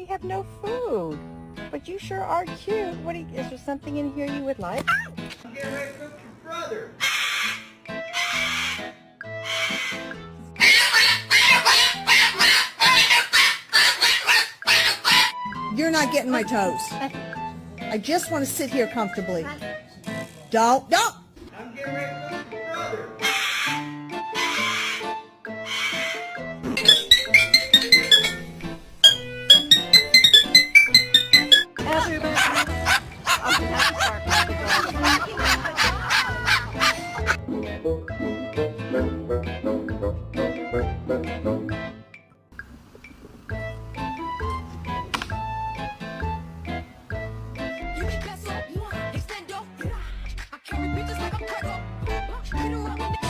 we have no food. But you sure are cute. Is there something in here you would like? I'm getting ready to cook your brother. You're not getting my toes. I just want to sit here comfortably. Don't. I'm getting ready to